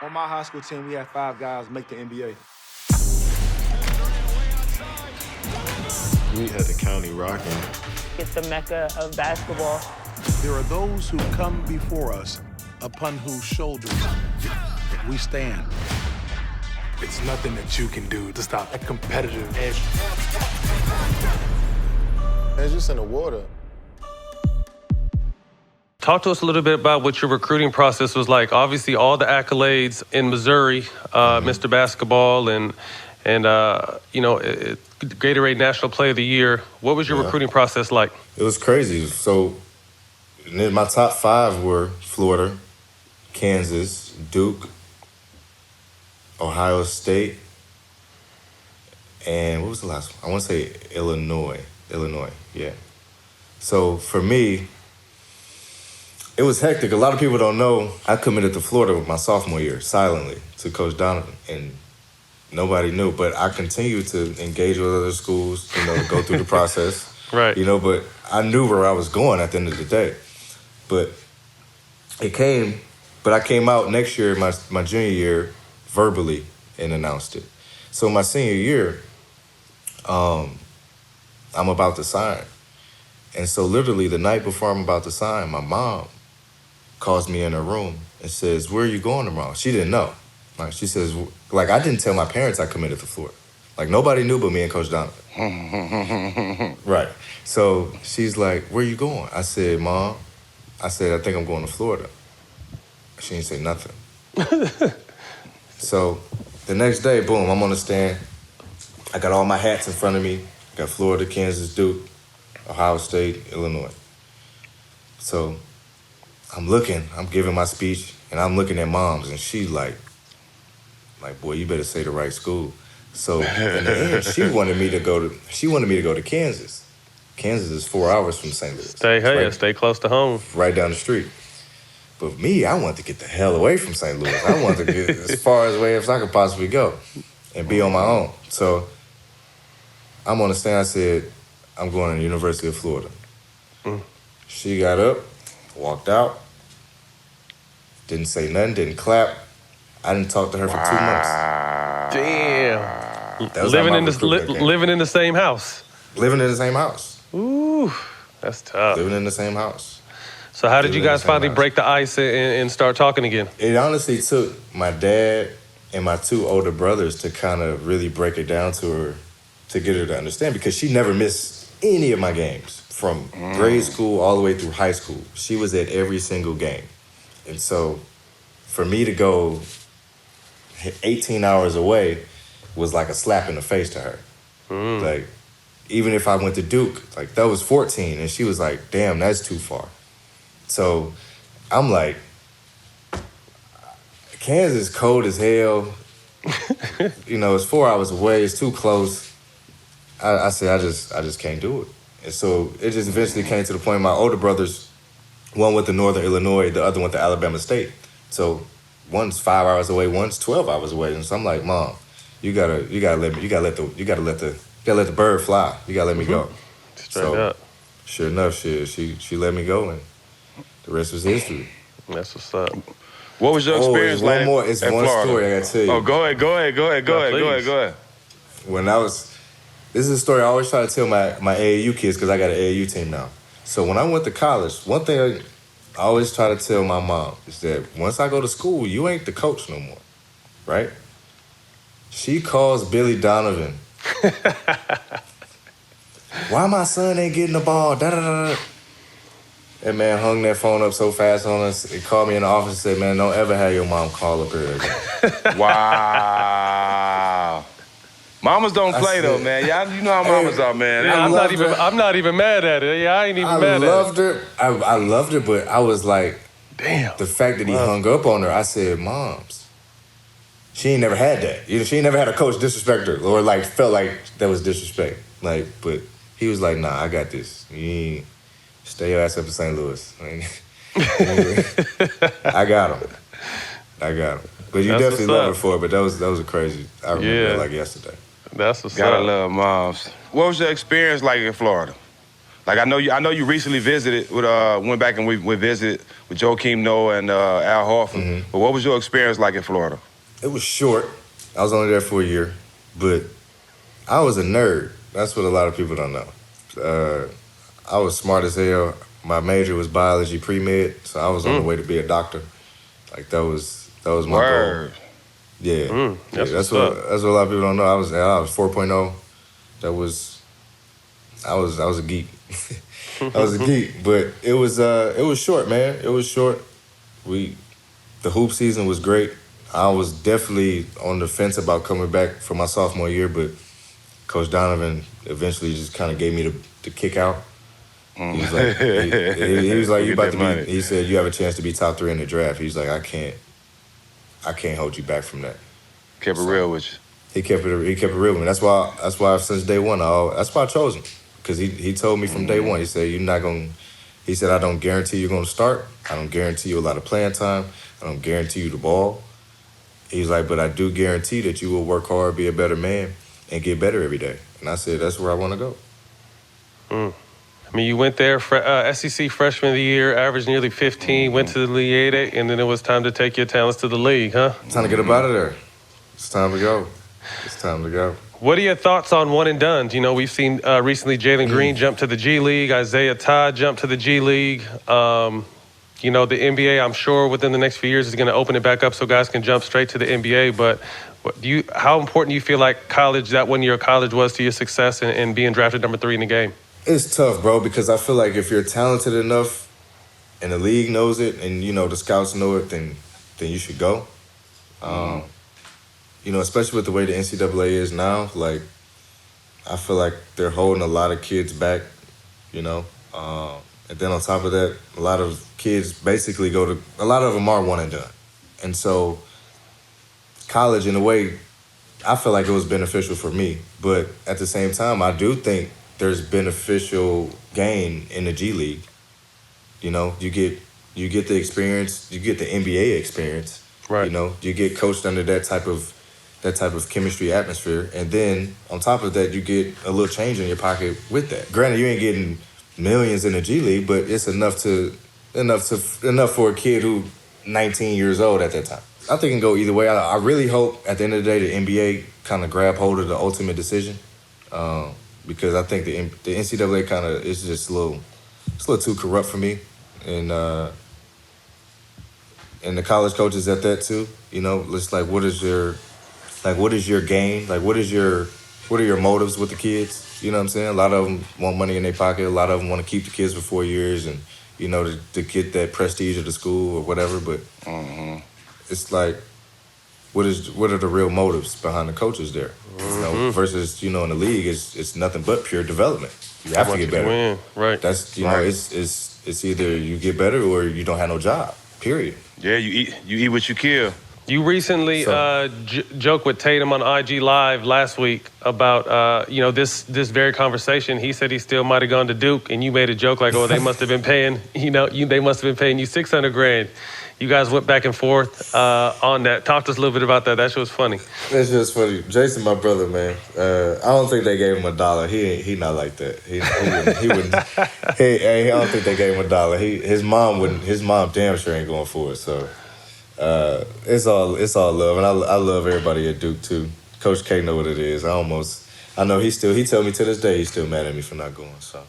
On my high school team, we had 5 guys make the NBA. We had the county rocking. It's the mecca of basketball. There are those who come before us, upon whose shoulders we stand. It's nothing that you can do to stop a competitive edge. It's just in the water. Talk to us a little bit about what your recruiting process was like. Obviously, all the accolades in Missouri, Mr. Basketball and Gatorade National Player of the Year. What was your recruiting process like? It was crazy. So my top 5 were Florida, Kansas, Duke, Ohio State, and what was the last one? I want to say Illinois, yeah. So for me, it was hectic. A lot of people don't know I committed to Florida my sophomore year, silently, to Coach Donovan, and nobody knew. But I continued to engage with other schools, to go through the process. Right. But I knew where I was going at the end of the day. But I came out next year, my junior year, verbally and announced it. So my senior year, I'm about to sign. And so literally the night before I'm about to sign, my mom calls me in her room and says, "Where are you going tomorrow?" She didn't know. She says, I didn't tell my parents I committed to Florida. Nobody knew but me and Coach Donovan. Right. So she's like, "Where are you going?" I said, "Mom," I think I'm going to Florida. She didn't say nothing. So the next day, boom, I'm on the stand. I got all my hats in front of me. I got Florida, Kansas, Duke, Ohio State, Illinois. So I'm giving my speech, and I'm looking at moms, and she's like, "Boy, you better say the right school." So in the end, she wanted me to go to Kansas. Kansas is 4 hours from St. Louis. Stay close to home. Right down the street. But me, I wanted to get the hell away from St. Louis. I wanted to get as far away as I could possibly go and be on my own. So I'm on the stand. I said, "I'm going to the University of Florida." She got up, walked out, didn't say nothing, didn't clap. I didn't talk to her for 2 months. Damn. That was Living in the same house. Living in the same house. Ooh, that's tough. Living in the same house. So how did you guys finally break the ice and start talking again? It honestly took my dad and my 2 older brothers to kind of really break it down to her, to get her to understand, because she never missed any of my games from grade school all the way through high school. She was at every single game. And so for me to go 18 hours away was like a slap in the face to her. Even if I went to Duke, that was 14, and she was like, "Damn, that's too far." So I'm like, Kansas cold as hell. It's 4 hours away. It's too close. I said, I just can't do it. And so it just eventually came to the point. My older brothers, one went to Northern Illinois, the other went to Alabama State. So one's 5 hours away, one's 12 hours away. And so I'm like, "Mom, you gotta let the bird fly. You gotta let me go." Straight up. Sure enough, she let me go, and the rest was history. That's what's up. What was your experience like? It's one story I gotta tell you. Oh, go ahead. This is a story I always try to tell my AAU kids, because I got an AAU team now. So when I went to college, one thing I always try to tell my mom is that once I go to school, you ain't the coach no more, right? She calls Billy Donovan. "Why my son ain't getting the ball? Da, da, da, da." That man hung that phone up so fast on us. He called me in the office and said, "Man, don't ever have your mom call up here again." Wow. Mamas don't play though, man. Y'all, you know how mamas are, man. Yeah, I'm not even mad at it. Yeah, I ain't even mad at it. I loved her, but I was like, damn. The fact that he hung up on her, I said, "Moms, she ain't never had that. She ain't never had a coach disrespect her or felt like that was disrespect." But he was like, "Nah, I got this. You stay your ass up in St. Louis." I got him. But you definitely love her for it. But that was a crazy. I remember it like yesterday. That's what's Gotta up. love moms. What was your experience like in Florida? Like I know you recently visited with went back and we visited with Joakim Noah and Al Horford. Mm-hmm. But what was your experience like in Florida? It was short. I was only there for a year, but I was a nerd. That's what a lot of people don't know. I was smart as hell. My major was biology pre-med, so I was on the way to be a doctor. Like that was my goal. Yeah, that's what a lot of people don't know. I was 4.0. I was a geek. I was a geek, but it was short, man. It was short. The hoop season was great. I was definitely on the fence about coming back for my sophomore year, but Coach Donovan eventually just kind of gave me the kick out. He was like, he was like, you about to be. He said you have a chance to be top 3 in the draft. He was like, I can't hold you back from that. Kept it real with you. He kept it real with me. That's why since day one, that's why I chose him. Because he told me from day one, he said, he said, I don't guarantee you're going to start. I don't guarantee you a lot of playing time. I don't guarantee you the ball. He's like, but I do guarantee that you will work hard, be a better man, and get better every day. And I said, that's where I want to go. I mean, you went there, SEC Freshman of the Year, averaged nearly 15, went to the Elite Eight, and then it was time to take your talents to the league, huh? Time to get up out of there. It's time to go. It's time to go. What are your thoughts on one and dones? You know, we've seen recently Jalen Green jump to the G League, Isaiah Todd jump to the G League. You know, the NBA, I'm sure within the next few years is going to open it back up so guys can jump straight to the NBA. But how important do you feel like that 1 year of college was to your success in being drafted number 3 in the game? It's tough, bro, because I feel like if you're talented enough and the league knows it and, you know, the scouts know it, then you should go. You know, especially with the way the NCAA is now, like, I feel like they're holding a lot of kids back, you know. And then on top of that, a lot of kids basically a lot of them are one and done. And so college, in a way, I feel like it was beneficial for me. But at the same time, I do think there's beneficial gain in the G League. You know, you get the experience, you get the NBA experience. Right. You know, you get coached under that type of chemistry atmosphere. And then on top of that, you get a little change in your pocket with that. Granted, you ain't getting millions in the G League, but it's enough for a kid who 19 years old at that time. I think it can go either way. I really hope at the end of the day the NBA kind of grab hold of the ultimate decision, because I think the NCAA kind of is just a little too corrupt for me, and the college coaches at that too. You know, it's like what is your gain? Like what are your motives with the kids? You know what I'm saying? A lot of them want money in their pocket. A lot of them want to keep the kids for 4 years and, you know, to get that prestige of the school or whatever. But it's like, what are the real motives behind the coaches there? You know, versus, you know, in the league, it's nothing but pure development. You have to get better. Win. Right. That's, you know, it's either you get better or you don't have no job, period. Yeah, you eat what you kill. You recently joked with Tatum on IG Live last week about you know, this very conversation. He said he still might have gone to Duke, and you made a joke like, "Oh, they must have been paying they must have been paying you $600,000." You guys went back and forth on that. Talk to us a little bit about that. That shit was funny. That's just funny. Jason, my brother, man. I don't think they gave him $1. He not like that. He wouldn't. I don't think they gave him $1. His mom wouldn't. His mom damn sure ain't going for it. So. It's all love, and I love everybody at Duke too. Coach K know what it is. I know he tell me to this day he's still mad at me for not going. So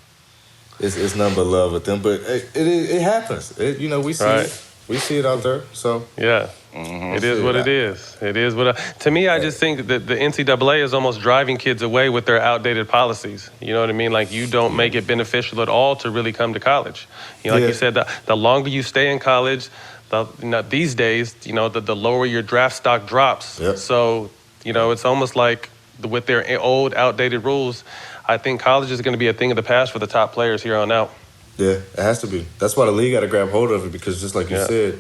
it's nothing but love with them. But it happens. You know, we see it. We see it out there. So yeah. It is what it is. It is what. To me, I just think that the NCAA is almost driving kids away with their outdated policies. You know what I mean? Like, you don't make it beneficial at all to really come to college. You know, like you said, the longer you stay in college, these days, you know, the lower your draft stock drops. Yep. So, you know, it's almost like with their old, outdated rules, I think college is going to be a thing of the past for the top players here on out. Yeah, it has to be. That's why the league got to grab hold of it, because just like you said,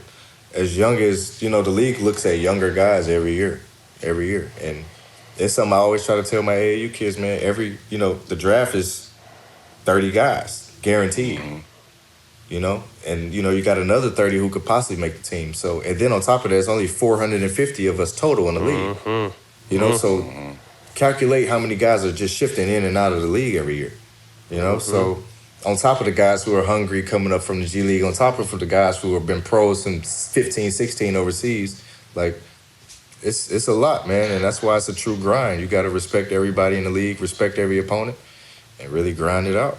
as young as, you know, the league looks at younger guys every year. And it's something I always try to tell my AAU kids, man, the draft is 30 guys, guaranteed. You know, and, you know, you got another 30 who could possibly make the team. So, and then on top of that, it's only 450 of us total in the league. You know, so calculate how many guys are just shifting in and out of the league every year. You know, so On top of the guys who are hungry coming up from the G League, on top of the guys who have been pros since 15, 16 overseas, like, it's a lot, man, and that's why it's a true grind. You got to respect everybody in the league, respect every opponent, and really grind it out.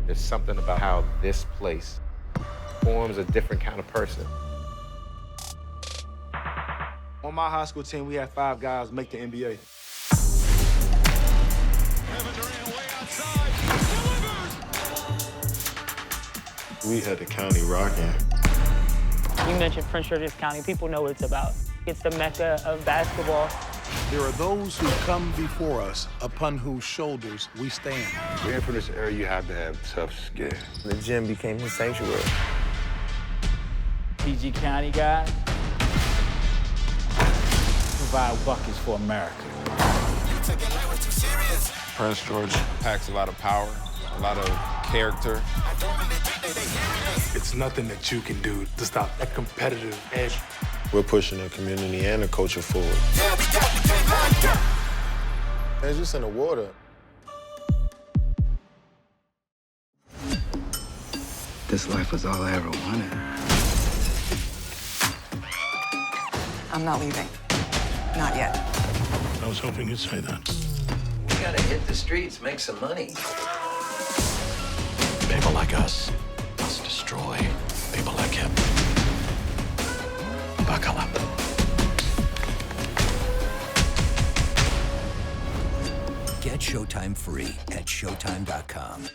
There's something about how this place forms a different kind of person. On my high school team, we had 5 guys make the NBA. We had the county rocking. You mentioned Prince George's County. People know what it's about. It's the mecca of basketball. There are those who come before us upon whose shoulders we stand. Being from this area, you have to have tough skin. The gym became his sanctuary. PG County guys provide buckets for America. Prince George packs a lot of power, a lot of character. It's nothing that you can do to stop that competitive edge. We're pushing the community and the culture forward. It's just in the water. This life was all I ever wanted. I'm not leaving. Not yet. I was hoping you'd say that. We gotta hit the streets, make some money. People like us must destroy people like him. Buckle up. Get Showtime free at SHOWTIME.com.